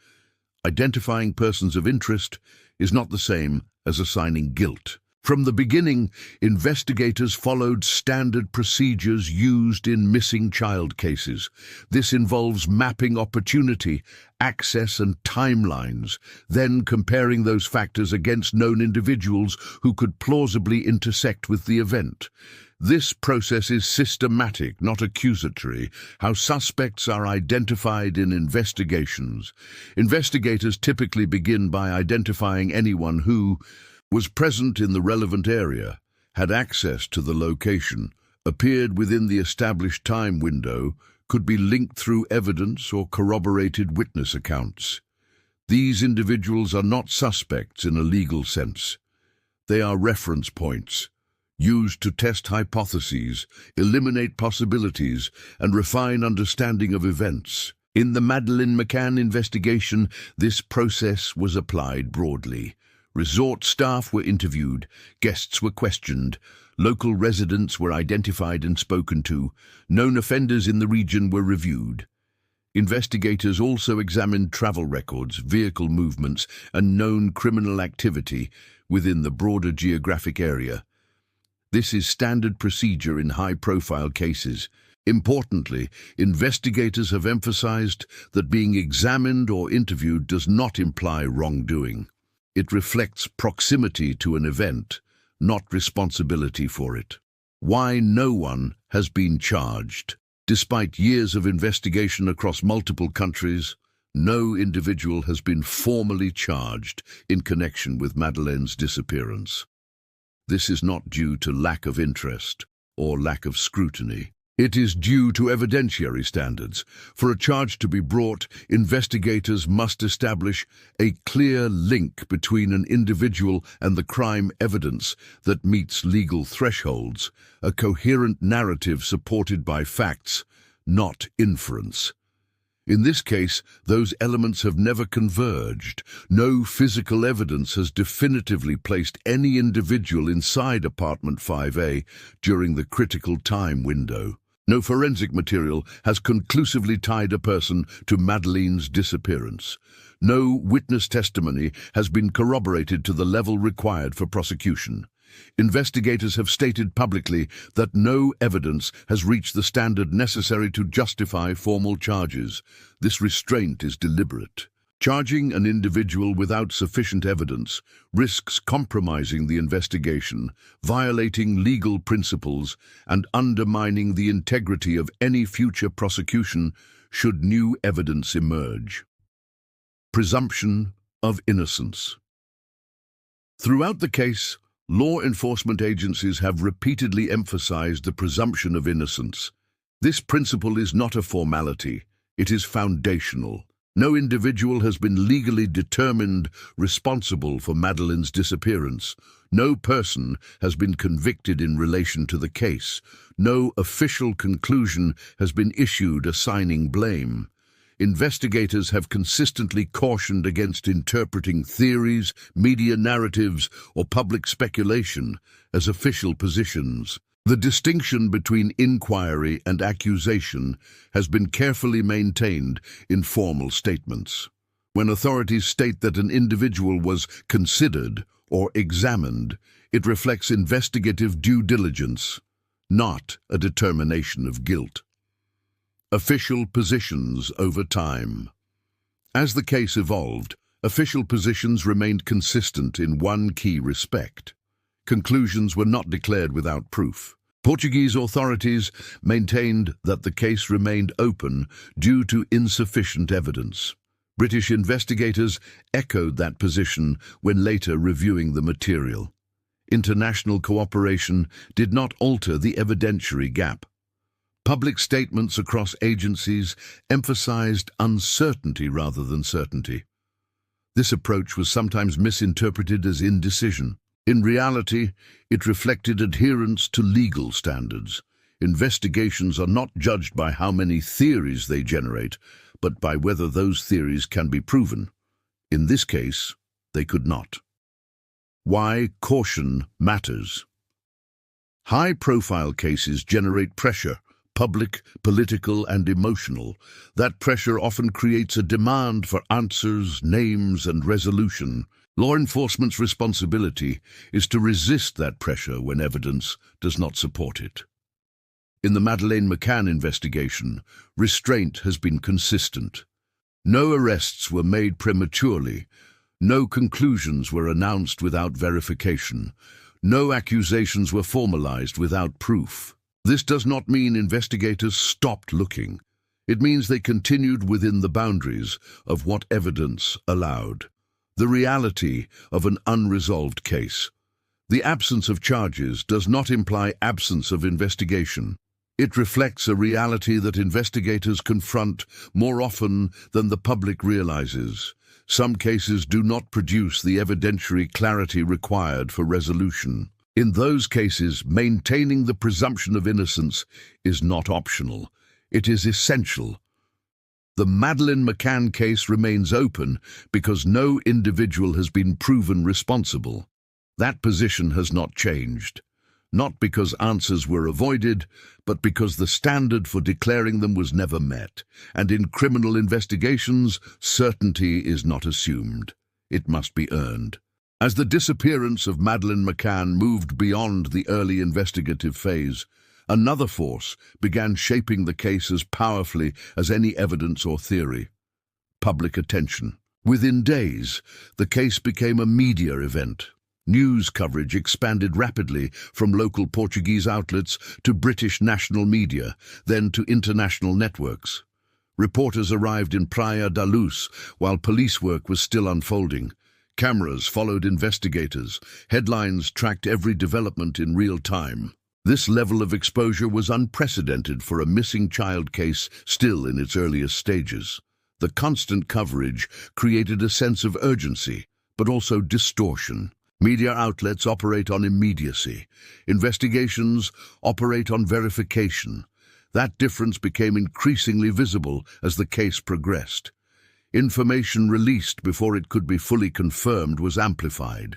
Identifying persons of interest is not the same as assigning guilt. From the beginning, investigators followed standard procedures used in missing child cases. This involves mapping opportunity, access, and timelines, then comparing those factors against known individuals who could plausibly intersect with the event. This process is systematic, not accusatory. How suspects are identified in investigations. Investigators typically begin by identifying anyone who was present in the relevant area, had access to the location, appeared within the established time window, could be linked through evidence or corroborated witness accounts. These individuals are not suspects in a legal sense. They are reference points, used to test hypotheses, eliminate possibilities, and refine understanding of events. In the Madeleine McCann investigation, this process was applied broadly. Resort staff were interviewed, guests were questioned, local residents were identified and spoken to, known offenders in the region were reviewed. Investigators also examined travel records, vehicle movements, and known criminal activity within the broader geographic area. This is standard procedure in high-profile cases. Importantly, investigators have emphasized that being examined or interviewed does not imply wrongdoing. It reflects proximity to an event, not responsibility for it. Why no one has been charged? Despite years of investigation across multiple countries, no individual has been formally charged in connection with Madeleine's disappearance. This is not due to lack of interest or lack of scrutiny. It is due to evidentiary standards. For a charge to be brought, investigators must establish a clear link between an individual and the crime evidence that meets legal thresholds, a coherent narrative supported by facts, not inference. In this case, those elements have never converged. No physical evidence has definitively placed any individual inside apartment 5A during the critical time window. No forensic material has conclusively tied a person to Madeleine's disappearance. No witness testimony has been corroborated to the level required for prosecution. Investigators have stated publicly that no evidence has reached the standard necessary to justify formal charges. This restraint is deliberate. Charging an individual without sufficient evidence risks compromising the investigation, violating legal principles, and undermining the integrity of any future prosecution should new evidence emerge. Presumption of innocence. Throughout the case, law enforcement agencies have repeatedly emphasized the presumption of innocence. This principle is not a formality, it is foundational. No individual has been legally determined responsible for Madeleine's disappearance. No person has been convicted in relation to the case. No official conclusion has been issued assigning blame. Investigators have consistently cautioned against interpreting theories, media narratives, or public speculation as official positions. The distinction between inquiry and accusation has been carefully maintained in formal statements. When authorities state that an individual was considered or examined, it reflects investigative due diligence, not a determination of guilt. Official positions over time. As the case evolved, official positions remained consistent in one key respect. Conclusions were not declared without proof. Portuguese authorities maintained that the case remained open due to insufficient evidence. British investigators echoed that position when later reviewing the material. International cooperation did not alter the evidentiary gap. Public statements across agencies emphasized uncertainty rather than certainty. This approach was sometimes misinterpreted as indecision. In reality, it reflected adherence to legal standards. Investigations are not judged by how many theories they generate, but by whether those theories can be proven. In this case, they could not. Why caution matters. High-profile cases generate pressure, public, political, and emotional. That pressure often creates a demand for answers, names, and resolution. Law enforcement's responsibility is to resist that pressure when evidence does not support it. In the Madeleine McCann investigation, restraint has been consistent. No arrests were made prematurely. No conclusions were announced without verification. No accusations were formalized without proof. This does not mean investigators stopped looking. It means they continued within the boundaries of what evidence allowed. The reality of an unresolved case. The absence of charges does not imply absence of investigation. It reflects a reality that investigators confront more often than the public realizes. Some cases do not produce the evidentiary clarity required for resolution. In those cases, maintaining the presumption of innocence is not optional. It is essential. The Madeleine McCann case remains open because no individual has been proven responsible. That position has not changed. Not because answers were avoided, but because the standard for declaring them was never met. And in criminal investigations, certainty is not assumed. It must be earned. As the disappearance of Madeleine McCann moved beyond the early investigative phase, another force began shaping the case as powerfully as any evidence or theory: public attention. Within days, the case became a media event. News coverage expanded rapidly from local Portuguese outlets to British national media, then to international networks. Reporters arrived in Praia da Luz while police work was still unfolding. Cameras followed investigators. Headlines tracked every development in real time. This level of exposure was unprecedented for a missing child case still in its earliest stages. The constant coverage created a sense of urgency, but also distortion. Media outlets operate on immediacy. Investigations operate on verification. That difference became increasingly visible as the case progressed. Information released before it could be fully confirmed was amplified.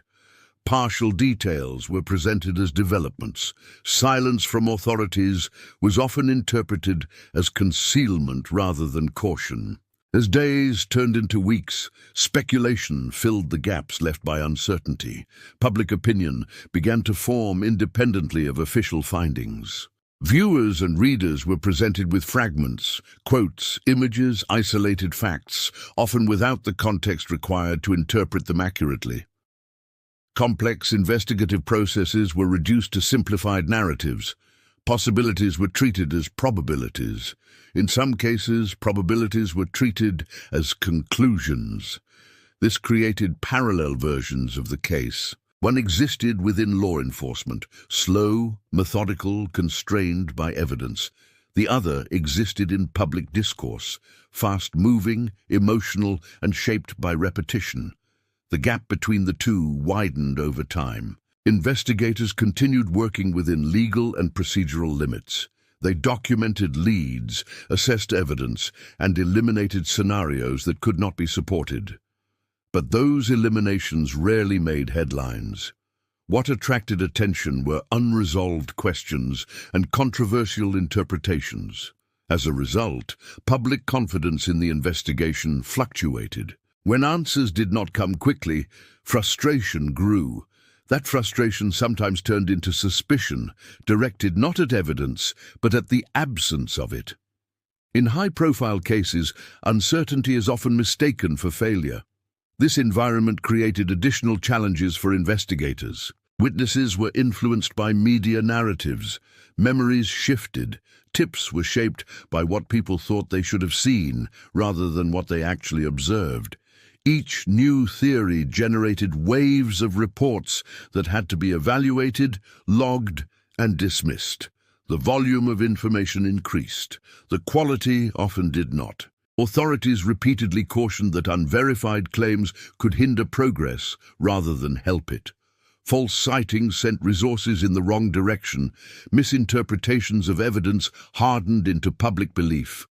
Partial details were presented as developments. Silence from authorities was often interpreted as concealment rather than caution. As days turned into weeks, speculation filled the gaps left by uncertainty. Public opinion began to form independently of official findings. Viewers and readers were presented with fragments, quotes, images, isolated facts, often without the context required to interpret them accurately. Complex investigative processes were reduced to simplified narratives. Possibilities were treated as probabilities. In some cases, probabilities were treated as conclusions. This created parallel versions of the case. One existed within law enforcement, slow, methodical, constrained by evidence. The other existed in public discourse, fast-moving, emotional, and shaped by repetition. The gap between the two widened over time. Investigators continued working within legal and procedural limits. They documented leads, assessed evidence, and eliminated scenarios that could not be supported. But those eliminations rarely made headlines. What attracted attention were unresolved questions and controversial interpretations. As a result, public confidence in the investigation fluctuated. When answers did not come quickly, frustration grew. That frustration sometimes turned into suspicion, directed not at evidence, but at the absence of it. In high-profile cases, uncertainty is often mistaken for failure. This environment created additional challenges for investigators. Witnesses were influenced by media narratives. Memories shifted. Tips were shaped by what people thought they should have seen, rather than what they actually observed. Each new theory generated waves of reports that had to be evaluated, logged, and dismissed. The volume of information increased. The quality often did not. Authorities repeatedly cautioned that unverified claims could hinder progress rather than help it. False sightings sent resources in the wrong direction. Misinterpretations of evidence hardened into public belief.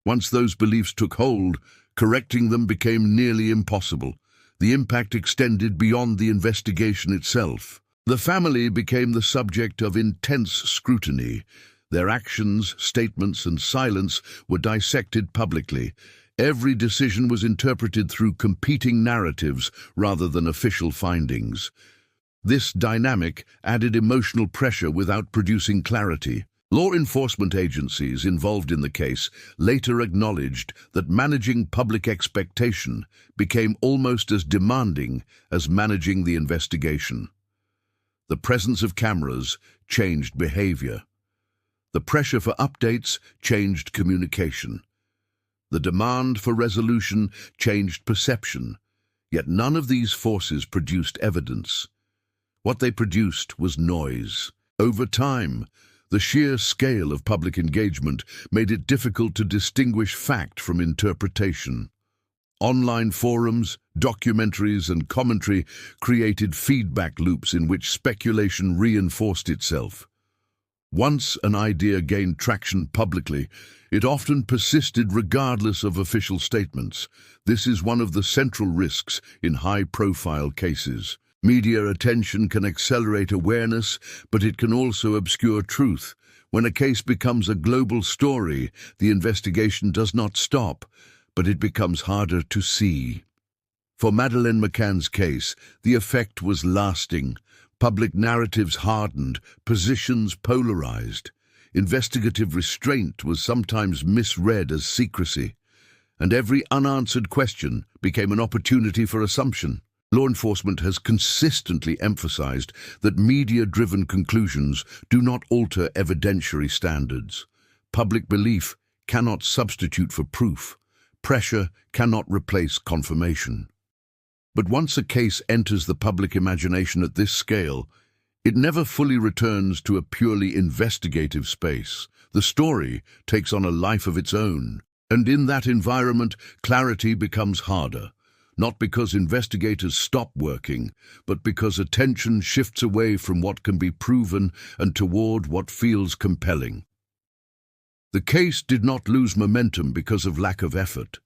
Once those beliefs took hold, correcting them became nearly impossible. The impact extended beyond the investigation itself. The family became the subject of intense scrutiny. Their actions, statements, and silence were dissected publicly. Every decision was interpreted through competing narratives rather than official findings. This dynamic added emotional pressure without producing clarity. Law enforcement agencies involved in the case later acknowledged that managing public expectation became almost as demanding as managing the investigation. The presence of cameras changed behavior. The pressure for updates changed communication. The demand for resolution changed perception. Yet none of these forces produced evidence. What they produced was noise. Over time, the sheer scale of public engagement made it difficult to distinguish fact from interpretation. Online forums, documentaries, and commentary created feedback loops in which speculation reinforced itself. Once an idea gained traction publicly, it often persisted regardless of official statements. This is one of the central risks in high-profile cases. Media attention can accelerate awareness, but it can also obscure truth. When a case becomes a global story, the investigation does not stop, but it becomes harder to see. For Madeleine McCann's case, the effect was lasting. Public narratives hardened, positions polarized. Investigative restraint was sometimes misread as secrecy, and every unanswered question became an opportunity for assumption. Law enforcement has consistently emphasized that media-driven conclusions do not alter evidentiary standards. Public belief cannot substitute for proof. Pressure cannot replace confirmation. But once a case enters the public imagination at this scale, it never fully returns to a purely investigative space. The story takes on a life of its own, and in that environment, clarity becomes harder. Not because investigators stop working, but because attention shifts away from what can be proven and toward what feels compelling. The case did not lose momentum because of lack of effort.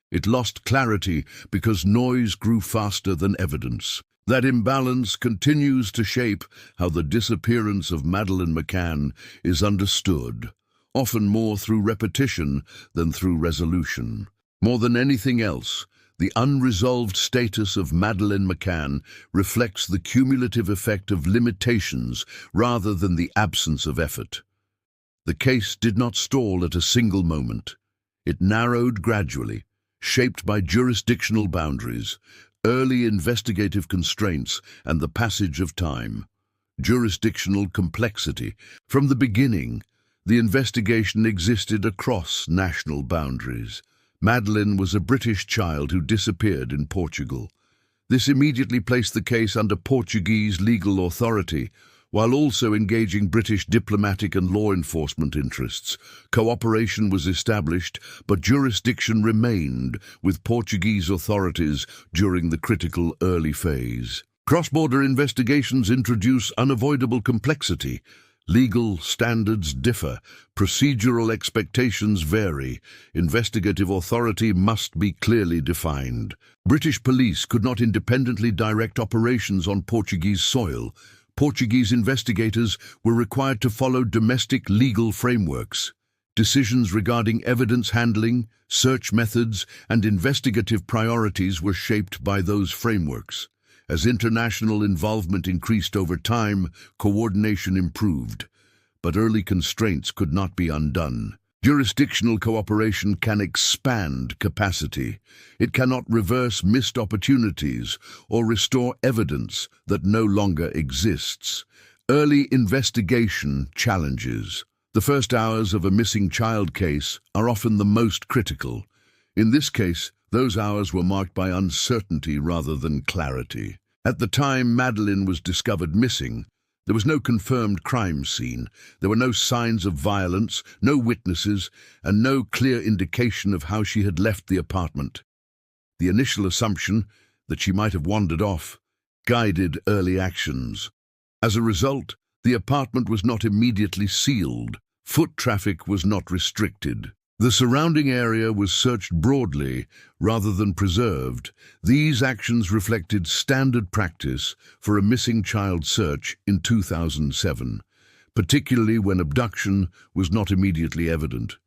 It lost clarity because noise grew faster than evidence. That imbalance continues to shape how the disappearance of Madeleine McCann is understood, often more through repetition than through resolution. More than anything else, the unresolved status of Madeleine McCann reflects the cumulative effect of limitations rather than the absence of effort. The case did not stall at a single moment. It narrowed gradually, shaped by jurisdictional boundaries, early investigative constraints, and the passage of time. Jurisdictional complexity. From the beginning, the investigation existed across national boundaries. Madeleine was a British child who disappeared in Portugal. This immediately placed the case under Portuguese legal authority, while also engaging British diplomatic and law enforcement interests. Cooperation was established, but jurisdiction remained with Portuguese authorities during the critical early phase. Cross-border investigations introduce unavoidable complexity. Legal standards differ, procedural expectations vary, investigative authority must be clearly defined. British police could not independently direct operations on Portuguese soil. Portuguese investigators were required to follow domestic legal frameworks. Decisions regarding evidence handling, search methods, and investigative priorities were shaped by those frameworks. As international involvement increased over time, coordination improved, but early constraints could not be undone. Jurisdictional cooperation can expand capacity. It cannot reverse missed opportunities or restore evidence that no longer exists. Early investigation challenges. The first hours of a missing child case are often the most critical. In this case, those hours were marked by uncertainty rather than clarity. At the time Madeleine was discovered missing, There was no confirmed crime scene. There were no signs of violence, no witnesses, and no clear indication of how she had left the apartment. The initial assumption that she might have wandered off guided early actions. As a result, the apartment was not immediately sealed. Foot traffic was not restricted. The surrounding area was searched broadly rather than preserved. These actions reflected standard practice for a missing child search in 2007, particularly when abduction was not immediately evident.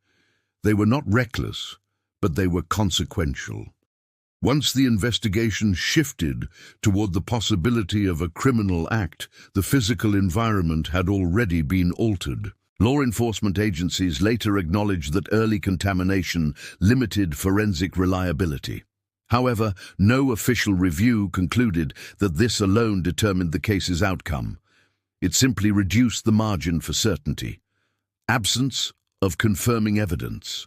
They were not reckless, but they were consequential. Once the investigation shifted toward the possibility of a criminal act, the physical environment had already been altered. Law enforcement agencies later acknowledged that early contamination limited forensic reliability. However, no official review concluded that this alone determined the case's outcome. It simply reduced the margin for certainty. Absence of confirming evidence.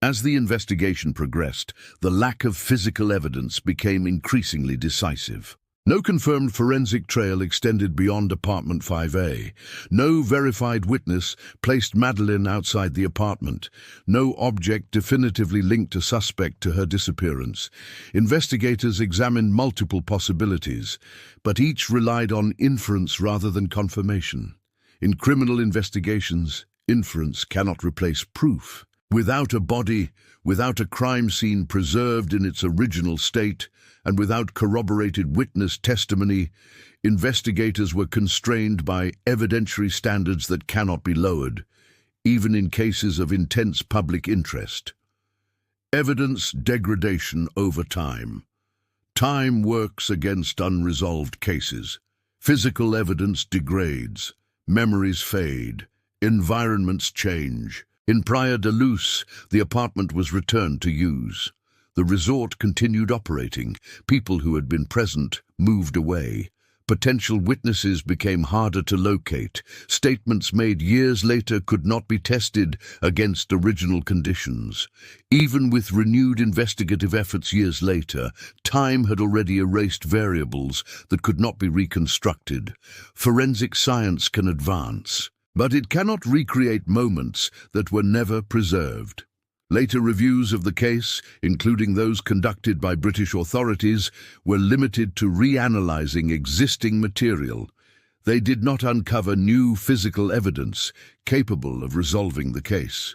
As the investigation progressed, the lack of physical evidence became increasingly decisive. No confirmed forensic trail extended beyond apartment 5A. No verified witness placed Madeleine outside the apartment. No object definitively linked a suspect to her disappearance. Investigators examined multiple possibilities, but each relied on inference rather than confirmation. In criminal investigations, inference cannot replace proof. Without a body, without a crime scene preserved in its original state, and without corroborated witness testimony, investigators were constrained by evidentiary standards that cannot be lowered, even in cases of intense public interest. Evidence degradation over time. Time works against unresolved cases. Physical evidence degrades, memories fade, environments change. In Praia da Luz, the apartment was returned to use. The resort continued operating. People who had been present moved away. Potential witnesses became harder to locate. Statements made years later could not be tested against original conditions. Even with renewed investigative efforts years later, time had already erased variables that could not be reconstructed. Forensic science can advance, but it cannot recreate moments that were never preserved. Later reviews of the case, including those conducted by British authorities, were limited to reanalyzing existing material. They did not uncover new physical evidence capable of resolving the case.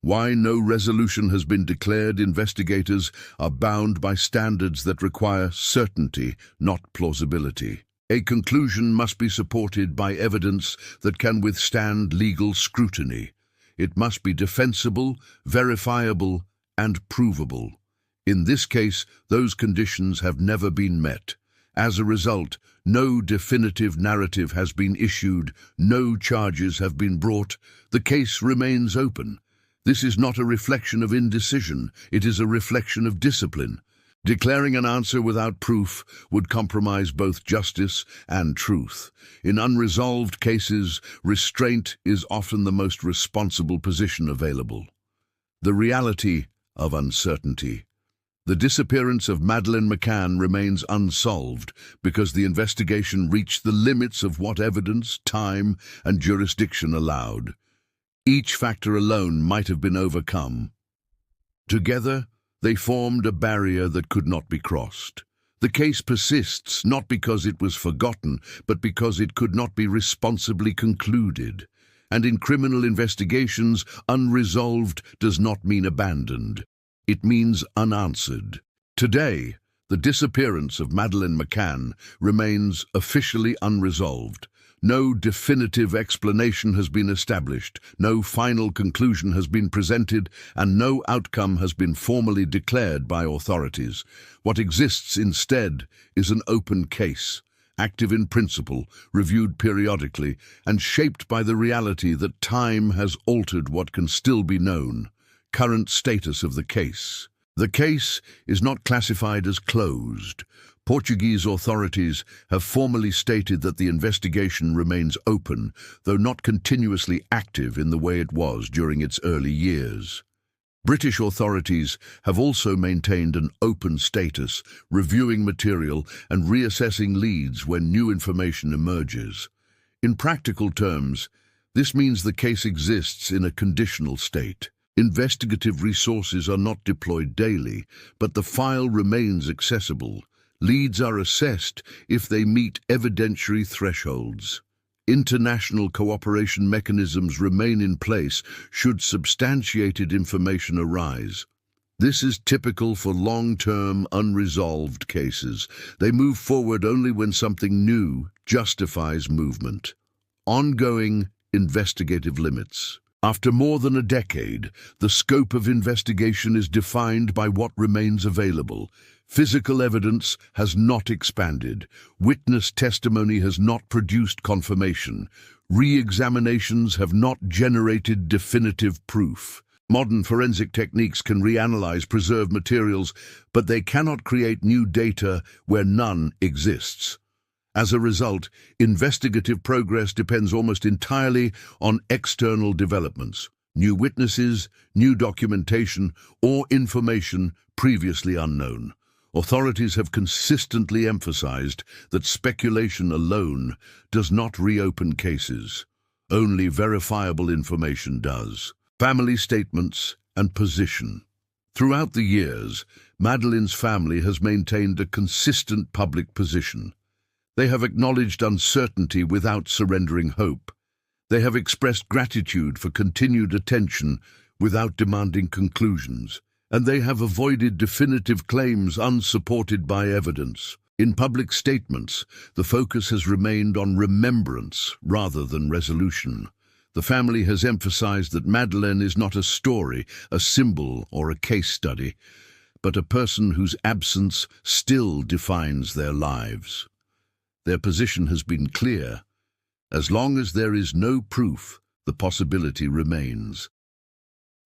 Why no resolution has been declared, investigators are bound by standards that require certainty, not plausibility. A conclusion must be supported by evidence that can withstand legal scrutiny. It must be defensible, verifiable, and provable. In this case, those conditions have never been met. As a result, no definitive narrative has been issued, no charges have been brought. The case remains open. This is not a reflection of indecision, it is a reflection of discipline. Declaring an answer without proof would compromise both justice and truth. In unresolved cases, restraint is often the most responsible position available. The reality of uncertainty. The disappearance of Madeleine McCann remains unsolved because the investigation reached the limits of what evidence, time, and jurisdiction allowed. Each factor alone might have been overcome. Together, they formed a barrier that could not be crossed. The case persists not because it was forgotten, but because it could not be responsibly concluded. And in criminal investigations, unresolved does not mean abandoned. It means unanswered. Today, the disappearance of Madeleine McCann remains officially unresolved. No definitive explanation has been established, no final conclusion has been presented, and no outcome has been formally declared by authorities. What exists instead is an open case, active in principle, reviewed periodically, and shaped by the reality that time has altered what can still be known. Current status of the case. The case is not classified as closed. Portuguese authorities have formally stated that the investigation remains open, though not continuously active in the way it was during its early years. British authorities have also maintained an open status, reviewing material and reassessing leads when new information emerges. In practical terms, this means the case exists in a conditional state. Investigative resources are not deployed daily, but the file remains accessible. Leads are assessed if they meet evidentiary thresholds. International cooperation mechanisms remain in place should substantiated information arise. This is typical for long-term, unresolved cases. They move forward only when something new justifies movement. Ongoing investigative limits. After more than a decade, the scope of investigation is defined by what remains available. Physical evidence has not expanded. Witness testimony has not produced confirmation. Re-examinations have not generated definitive proof. Modern forensic techniques can reanalyze preserved materials, but they cannot create new data where none exists. As a result, investigative progress depends almost entirely on external developments, new witnesses, new documentation, or information previously unknown. Authorities have consistently emphasized that speculation alone does not reopen cases. Only verifiable information does. Family statements and position. Throughout the years, Madeleine's family has maintained a consistent public position. They have acknowledged uncertainty without surrendering hope. They have expressed gratitude for continued attention without demanding conclusions. And they have avoided definitive claims unsupported by evidence. In public statements, the focus has remained on remembrance rather than resolution. The family has emphasized that Madeleine is not a story, a symbol, or a case study, but a person whose absence still defines their lives. Their position has been clear. As long as there is no proof, the possibility remains.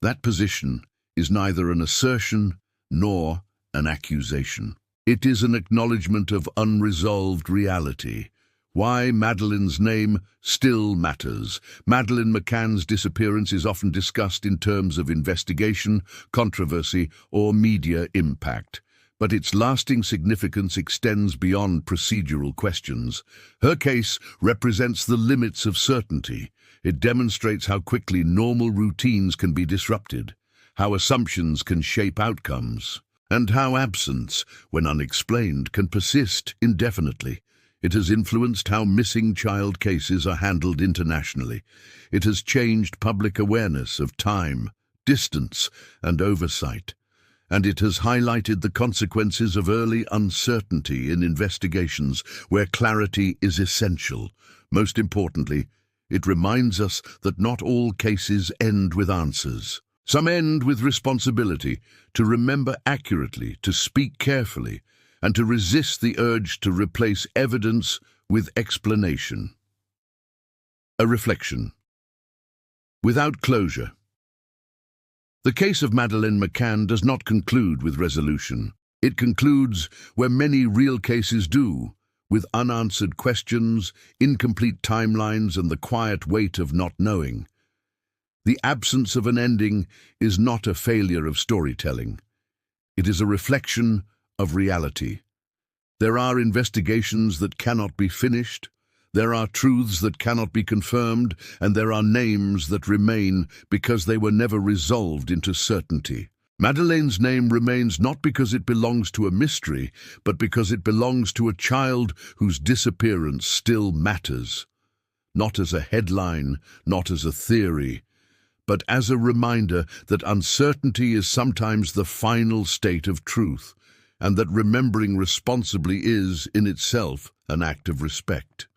That position is neither an assertion nor an accusation. It is an acknowledgement of unresolved reality. Why Madeleine's name still matters. Madeleine McCann's disappearance is often discussed in terms of investigation, controversy, or media impact. But its lasting significance extends beyond procedural questions. Her case represents the limits of certainty. It demonstrates how quickly normal routines can be disrupted, how assumptions can shape outcomes, and how absence, when unexplained, can persist indefinitely. It has influenced how missing child cases are handled internationally. It has changed public awareness of time, distance, and oversight. And it has highlighted the consequences of early uncertainty in investigations where clarity is essential. Most importantly, it reminds us that not all cases end with answers. Some end with responsibility, to remember accurately, to speak carefully, and to resist the urge to replace evidence with explanation. A reflection. Without closure. The case of Madeleine McCann does not conclude with resolution. It concludes where many real cases do, with unanswered questions, incomplete timelines, and the quiet weight of not knowing. The absence of an ending is not a failure of storytelling. It is a reflection of reality. There are investigations that cannot be finished, there are truths that cannot be confirmed, and there are names that remain because they were never resolved into certainty. Madeleine's name remains not because it belongs to a mystery, but because it belongs to a child whose disappearance still matters. Not as a headline, not as a theory, but as a reminder that uncertainty is sometimes the final state of truth, and that remembering responsibly is, in itself, an act of respect.